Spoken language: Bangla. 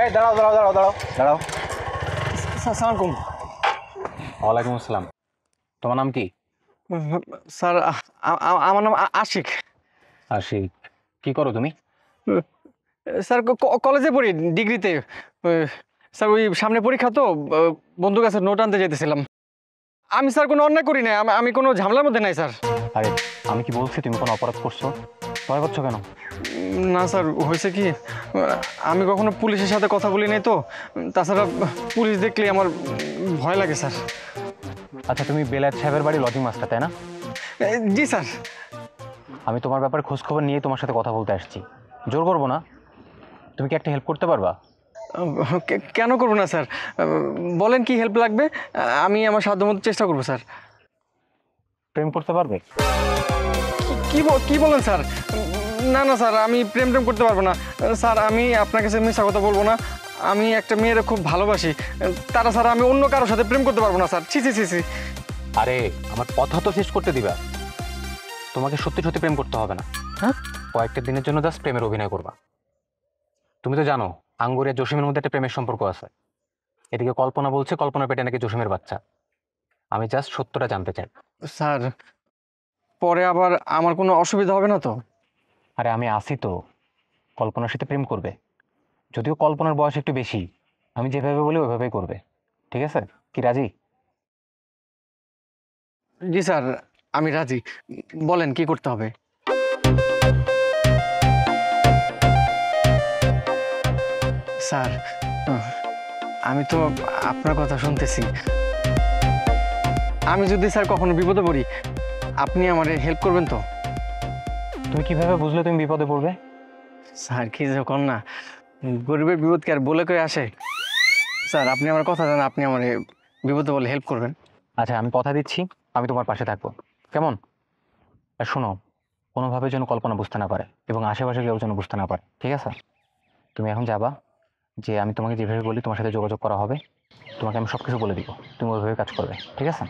এই দাঁড়াও দাঁড়াও দাঁড়াও দাঁড়াও দাঁড়াও। সালাম আলাইকুম। ওয়ালাইকুম আসসালাম। তোমার নাম কি? স্যার আমার নাম আশিক। আশিক। কি করো তুমি? স্যার কলেজে পড়ি, ডিগ্রিতে। স্যার ওই সামনে পরীক্ষা তো, বন্ধুর কাছে নোট আনতে যেতেছিলাম। আমি স্যার কোনো অন্যায় করি নাই, আমি কোনো ঝামেলার মধ্যে নাই স্যার। আরে আমি কি বলছি তুমি কোনো অপরাধ করছো? ভয় করছো কেন? না স্যার, হয়েছে কি, আমি কখনো পুলিশের সাথে কথা বলি নাই তো, তাছাড়া পুলিশ দেখলে আমার ভয় লাগে স্যার। আচ্ছা তুমি বেলায়েত সাহেবের বাড়ি লজিং মাস্টার তাই না? জি স্যার। আমি তোমার ব্যাপারে খোঁজখবর নিয়ে তোমার সাথে কথা বলতে আসছি। জোর করবো না। তুমি কি একটা হেল্প করতে পারবা? কেন করবো না স্যার, বলেন কি হেল্প লাগবে, আমি আমার সাধ্যমতো চেষ্টা করবো স্যার। প্রেম করতে পারবে? কি বলেন স্যার? না না স্যার, আমি প্রেম করতে পারবো না স্যার। আমি আপনার কাছে মিথ্যা কথা বলবো না, আমি একটা মেয়ের খুব ভালোবাসি। তারা স্যার আমি অন্য কারোর সাথে প্রেম করতে পারবো না স্যার। ছি ছি ছি ছি। আরে আমার কথা তো শেষ করতে দিবা। তোমাকে সত্যি সত্যি প্রেম করতে হবে না, হ্যাঁ? কয়েকটা দিনের জন্য জাস্ট প্রেমের অভিনয় করবা। তুমি তো জানো আঙ্গুরিয়া জসিমের মধ্যে একটা প্রেমের সম্পর্ক আছে। এদিকে কল্পনা বলছে কল্পনার পেটে নাকি জসিমের বাচ্চা। আমি জাস্ট সত্যটা জানতে চাই। স্যার পরে আবার আমার কোনো অসুবিধা হবে না তো? আরে আমি আসি তো, কল্পনার সাথে প্রেম করবে। যদিও কল্পনার বয়স একটু বেশি, আমি যেভাবে বলি ওইভাবেই করবে। ঠিক আছে? কি রাজি? জি স্যার, আমি রাজি। বলেন কি করতে হবে। স্যার আমি তো আপনার কথা শুনতেছি। আমি যদি স্যার কখনো বিপদে পড়ি, আপনি আমার হেল্প করবেন তো? তুমি কিভাবে বুঝলে তুমি বিপদে পড়বে? স্যার কি যখন না, গরিবের বিপদ কি আর বলে কয়ে আসে? স্যার আপনি আমার কথা দেন, আপনি আমার বিপদে বলে হেল্প করবেন। আচ্ছা আমি কথা দিচ্ছি, আমি তোমার পাশে থাকবো। কেমন? আর শোনো, কোনোভাবে যেন কল্পনা বুঝতে না পারে এবং আশেপাশে কেউ যেন বুঝতে না পারে। ঠিক আছে? তুমি এখন যাবা, যে আমি তোমাকে যেভাবে বলি তোমার সাথে যোগাযোগ করা হবে। তোমাকে আমি সব কিছু বলে দিব, তুমি ওইভাবে কাজ করবে। ঠিক আছে?